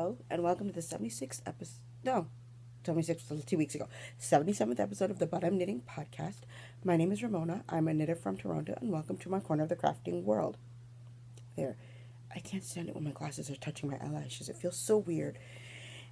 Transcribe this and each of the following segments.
Hello, and welcome to the 76th episode. No, 76 was 2 weeks ago. 77th episode of the But I'm Knitting podcast. My name is Ramona. I'm a knitter from Toronto, and welcome to my corner of the crafting world. There. I can't stand it when my glasses are touching my eyelashes. It feels so weird.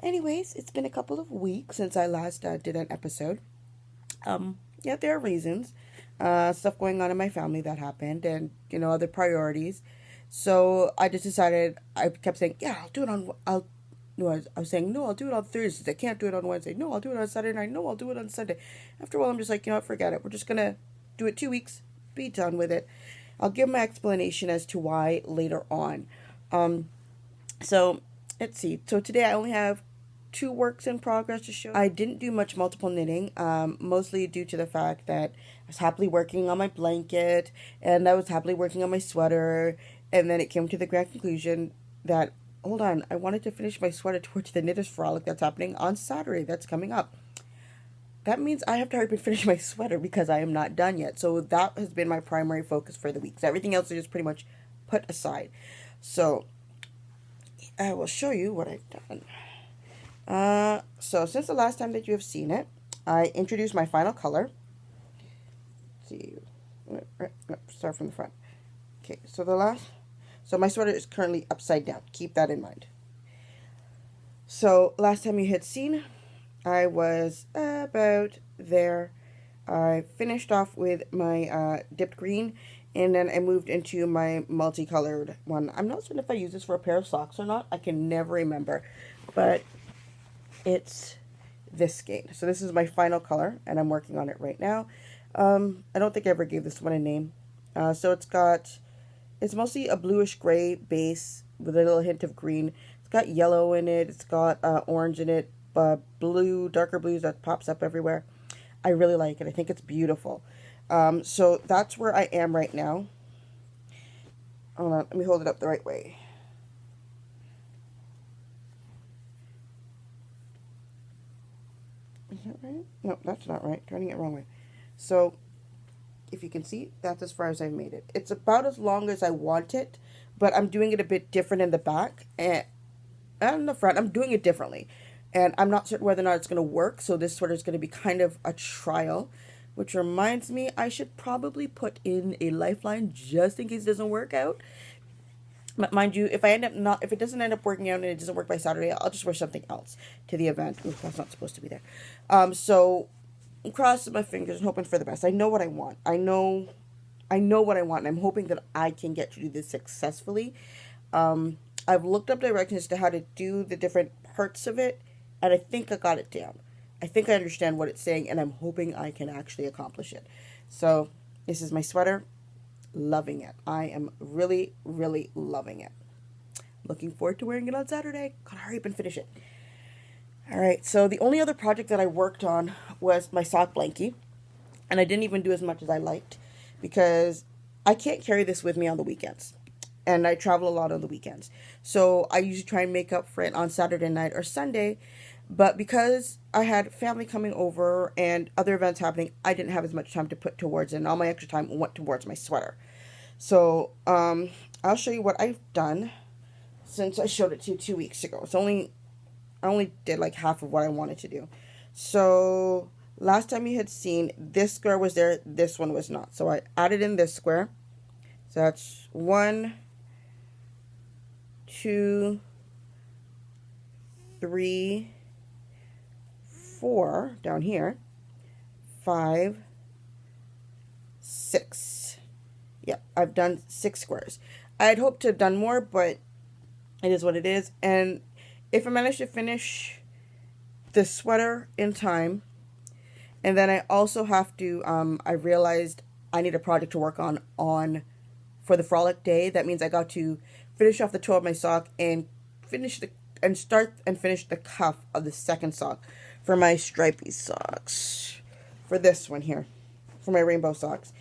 Anyways, it's been a couple of weeks since I last did an episode. Yeah, there are reasons. Stuff going on in my family that happened, and, other priorities. So I just decided, I kept saying, yeah, I'll do it on, no, I was saying, no, I'll do it on Thursdays. I can't do it on Wednesday. No, I'll do it on Saturday night. No, I'll do it on Sunday. After a while, I'm just like, forget it. We're just going to do it 2 weeks, be done with it. I'll give my explanation as to why later on. So let's see. So today I only have 2 works in progress to show. I didn't do much multiple knitting, mostly due to the fact that I was happily working on my blanket, and I was happily working on my sweater, and then it came to the grand conclusion that, hold on, I wanted to finish my sweater towards the Knitters Frolic that's happening on Saturday, that's coming up. That means I have to hurry up and finish my sweater because I am not done yet. So that has been my primary focus for the week. So everything else is just pretty much put aside. So I will show you what I've done. So since the last time that you have seen it, I introduced my final color. Let's see, start from the front. Okay, so my sweater is currently upside down. Keep that in mind. So last time you had seen, I was about there. I finished off with my dipped green, and then I moved into my multicolored one. I'm not certain if I use this for a pair of socks or not. I can never remember, but it's this skein. So this is my final color, and I'm working on it right now. I don't think I ever gave this one a name. So it's mostly a bluish gray base with a little hint of green. It's got yellow in it. It's got orange in it, blue, darker blues that pops up everywhere. I really like it. I think it's beautiful. So that's where I am right now. Hold on, let me hold it up the right way. Is that right? No, that's not right. Turning it wrong way. So, if you can see, that's as far as I've made it. It's about as long as I want it, but I'm doing it a bit different in the back and in the front. I'm doing it differently, and I'm not certain whether or not it's going to work, so this sweater is going to be kind of a trial, which reminds me I should probably put in a lifeline just in case it doesn't work out. But mind you, if it doesn't end up working out and it doesn't work by Saturday, I'll just wear something else to the event. Ooh, that's not supposed to be there. So I'm crossing my fingers and hoping for the best. I know what I want. I know what I want, and I'm hoping that I can get to do this successfully. I've looked up directions as to how to do the different parts of it, and I think I got it down. I think I understand what it's saying, and I'm hoping I can actually accomplish it. So this is my sweater. Loving it. I am really, really loving it. Looking forward to wearing it on Saturday. Gotta hurry up and finish it. Alright, so the only other project that I worked on was my sock blankie. And I didn't even do as much as I liked because I can't carry this with me on the weekends. And I travel a lot on the weekends. So I usually try and make up for it on Saturday night or Sunday. But because I had family coming over and other events happening, I didn't have as much time to put towards it. And all my extra time went towards my sweater. So I'll show you what I've done since I showed it to you 2 weeks ago. I only did like half of what I wanted to do. So last time you had seen, this square was there, this one was not. So I added in this square. So that's 1, 2, 3, 4 down here, 5, 6. Yep, I've done 6 squares. I had hoped to have done more, but it is what it is. And if I manage to finish the sweater in time, and then I also have to, I realized I need a project to work on for the frolic day. That means I got to finish off the toe of my sock and start and finish the cuff of the second sock for my stripy socks. For this one here, for my rainbow socks.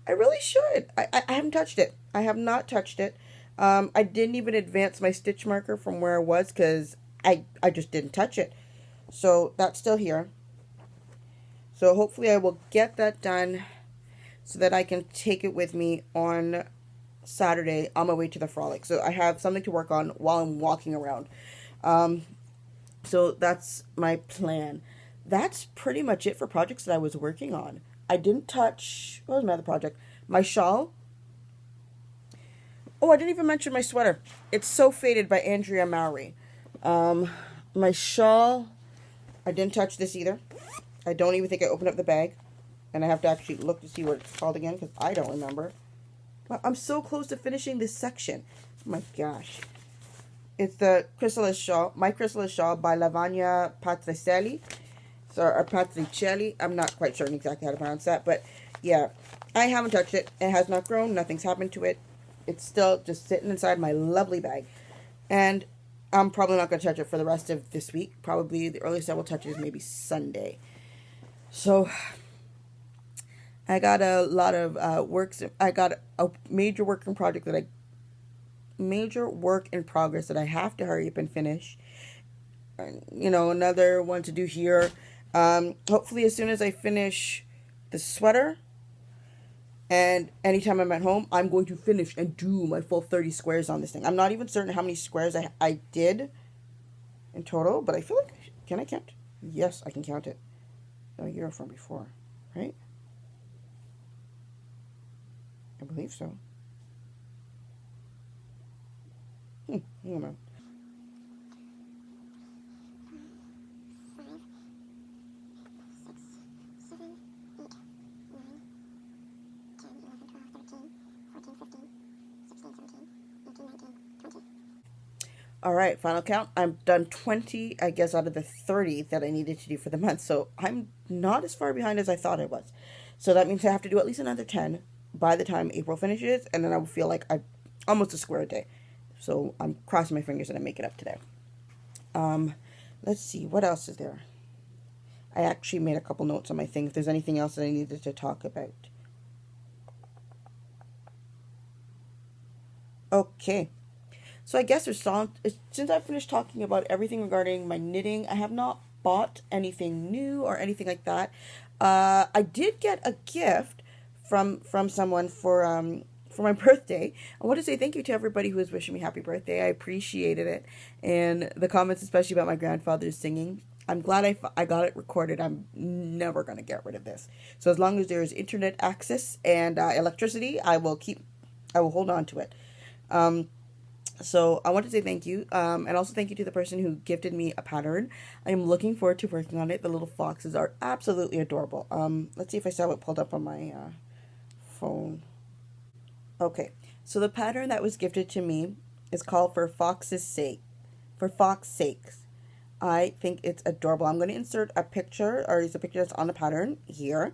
I really should. I haven't touched it. I have not touched it. I didn't even advance my stitch marker from where I was because I just didn't touch it. So that's still here. So hopefully I will get that done so that I can take it with me on Saturday on my way to the frolic. So I have something to work on while I'm walking around. So that's my plan. That's pretty much it for projects that I was working on. I didn't touch, what was my other project? My shawl. Oh, I didn't even mention my sweater. It's So Faded by Andrea Mowry. Um, my shawl, I didn't touch this either. I don't even think I opened up the bag. And I have to actually look to see what it's called again because I don't remember. But I'm so close to finishing this section. Oh my gosh. It's the Chrysalis Shawl, My Chrysalis Shawl by Lavagna Patricelli. So, or Patricelli. I'm not quite certain exactly how to pronounce that. But yeah, I haven't touched it. It has not grown. Nothing's happened to it. It's still just sitting inside my lovely bag. And I'm probably not going to touch it for the rest of this week. Probably the earliest I will touch it is maybe Sunday. So I got a lot of works. I got a major working project that I major work in progress that I have to hurry up and finish. You know, another one to do here. Hopefully, as soon as I finish the sweater, and anytime I'm at home, I'm going to finish and do my full 30 squares on this thing. I'm not even certain how many squares I did in total, but I feel like, can I count? Yes, I can count it. A year from before, right? I believe so. I don't know. All right, final count. I'm done 20, I guess, out of the 30 that I needed to do for the month. So I'm not as far behind as I thought I was. So that means I have to do at least another 10 by the time April finishes, and then I will feel like I almost a square a day. So I'm crossing my fingers that I make it up today. Um, let's see, what else is there? I actually made a couple notes on my thing if there's anything else that I needed to talk about. Okay. So I guess there's some, since I finished talking about everything regarding my knitting, I have not bought anything new or anything like that. I did get a gift from someone for my birthday. I want to say thank you to everybody who was wishing me happy birthday. I appreciated it, and the comments, especially about my grandfather's singing. I'm glad I got it recorded. I'm never gonna get rid of this. So as long as there is internet access and electricity, I will hold on to it. Um, so I want to say thank you, and also thank you to the person who gifted me a pattern. I'm looking forward to working on it. The little foxes are absolutely adorable. Let's see if I still have it pulled up on my phone. Okay, so the pattern that was gifted to me is called For Fox's Sake, For Fox Sakes. I think it's adorable. I'm going to insert a picture, or it's a picture that's on the pattern here.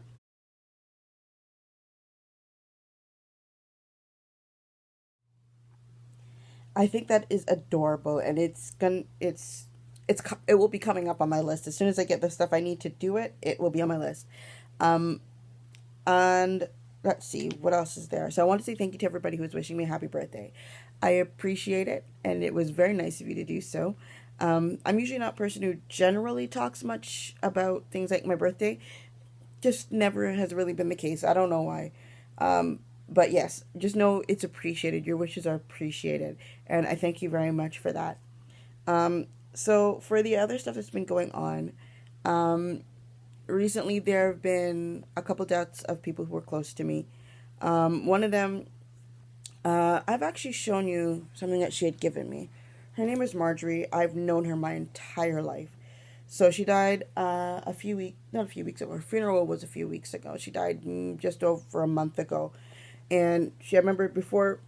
I think that is adorable, and it will be coming up on my list as soon as I get the stuff I need to do it. It will be on my list. Um, and let's see what else is there. So I want to say thank you to everybody who was wishing me a happy birthday. I appreciate it, and it was very nice of you to do so. I'm usually not a person who generally talks much about things like my birthday. Just never has really been the case. I don't know why. But yes, just know it's appreciated. Your wishes are appreciated. And I thank you very much for that. So, for the other stuff that's been going on, um, recently there have been a couple deaths of people who were close to me. One of them, I've actually shown you something that she had given me. Her name is Marjorie. I've known her my entire life. So she died not a few weeks ago. Her funeral was a few weeks ago. She died just over a month ago. And I remember before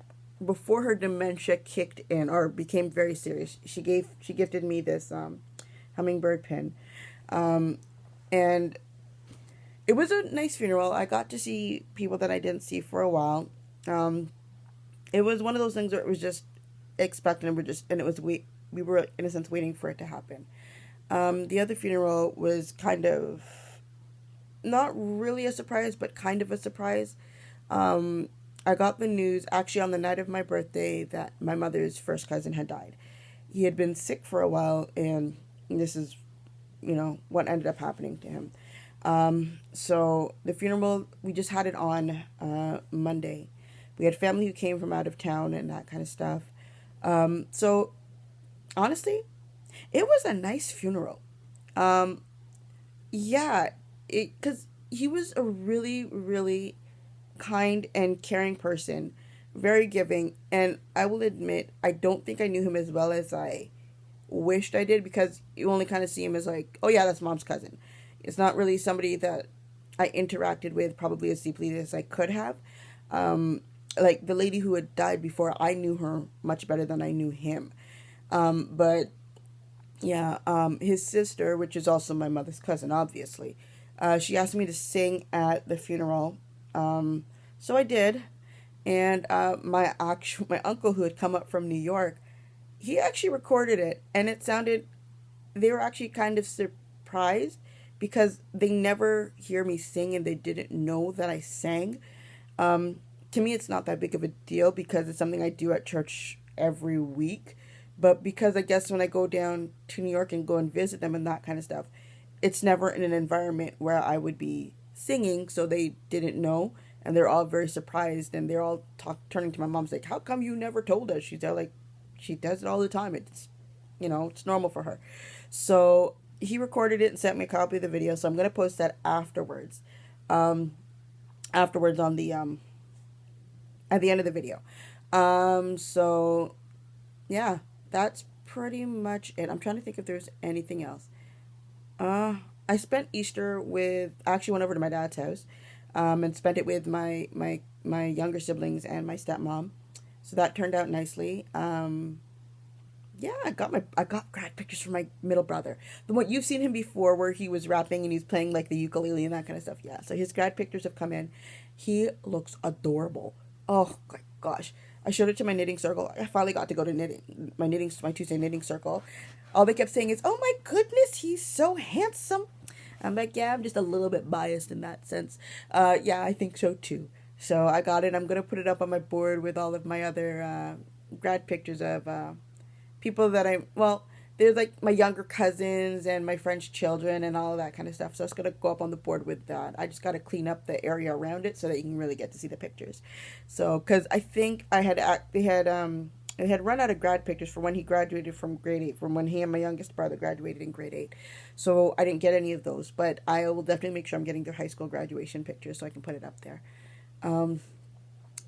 her dementia kicked in or became very serious, she gifted me this hummingbird pin. Um, and it was a nice funeral. I got to see people that I didn't see for a while. Um, it was one of those things where it was just expected, and it was we were in a sense waiting for it to happen. The other funeral was kind of not really a surprise, but kind of a surprise. Um, I got the news actually on the night of my birthday that my mother's first cousin had died. He had been sick for a while, and this is, what ended up happening to him. So the funeral, we just had it on Monday. We had family who came from out of town and that kind of stuff. So honestly, It was a nice funeral. Um, yeah, because he was a really, really kind and caring person, very giving. And I will admit, I don't think I knew him as well as I wished I did, because you only kind of see him as like, oh yeah, that's mom's cousin. It's not really somebody that I interacted with probably as deeply as I could have. Um, like the lady who had died before, I knew her much better than I knew him. But yeah, his sister, which is also my mother's cousin, obviously, she asked me to sing at the funeral. So I did, and my uncle who had come up from New York, he actually recorded it, and it sounded, they were actually kind of surprised because they never hear me sing and they didn't know that I sang. Um, to me, it's not that big of a deal because it's something I do at church every week. But because I guess when I go down to New York and go and visit them and that kind of stuff, it's never in an environment where I would be singing, so they didn't know. And they're all very surprised, and they're all turning to my mom's like, "How come you never told us?" She's there like, she does it all the time. It's, it's normal for her. So he recorded it and sent me a copy of the video. So I'm gonna post that afterwards. Um, Afterwards on the at the end of the video. So yeah, that's pretty much it. I'm trying to think if there's anything else. I spent Easter with, I actually went over to my dad's house, and spent it with my younger siblings and my stepmom. So that turned out nicely. Yeah, I got grad pictures from my middle brother. The one you've seen him before, where he was rapping and he's playing like the ukulele and that kind of stuff. Yeah, so his grad pictures have come in. He looks adorable. Oh my gosh, I showed it to my knitting circle. I finally got to go to my Tuesday knitting circle. All they kept saying is, "Oh my goodness, he's so handsome." I'm like, yeah, I'm just a little bit biased in that sense. Yeah, I think so too. So I got it. I'm gonna put it up on my board with all of my other grad pictures of people that well, there's like my younger cousins and my friends' children and all of that kind of stuff. So it's gonna go up on the board with that. I just gotta clean up the area around it so that you can really get to see the pictures. So, because I think they had run out of grad pictures for when he graduated from grade 8, from when he and my youngest brother graduated in grade 8. So I didn't get any of those, but I will definitely make sure I'm getting their high school graduation pictures so I can put it up there. Um,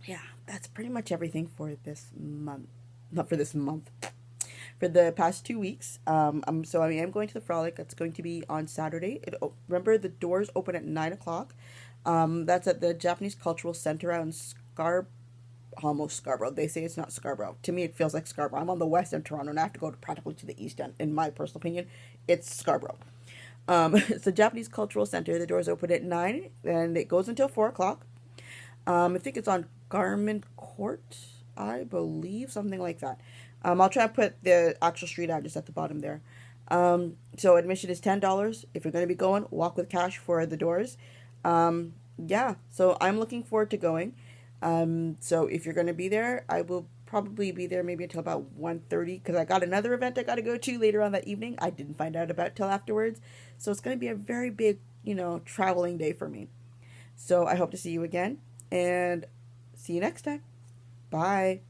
yeah, that's pretty much everything for this month. Not for this month, for the past 2 weeks. So I am going to the frolic. That's going to be on Saturday. Remember, the doors open at 9 o'clock. That's at the Japanese Cultural Center out in almost Scarborough. They say it's not Scarborough. To me, it feels like Scarborough. I'm on the west end of Toronto, and I have to go practically to the east end. In my personal opinion, it's Scarborough. It's the Japanese Cultural Center. The doors open at 9, and it goes until 4 o'clock. I think it's on Garment Court, I believe, something like that. I'll try to put the actual street address at the bottom there. So admission is $10. If you're going to be going, walk with cash for the doors. Yeah, so I'm looking forward to going. So if you're going to be there, I will probably be there maybe until about 1:30, because I got another event I got to go to later on that evening. I didn't find out about till afterwards. So it's going to be a very big, traveling day for me. So I hope to see you again, and see you next time. Bye.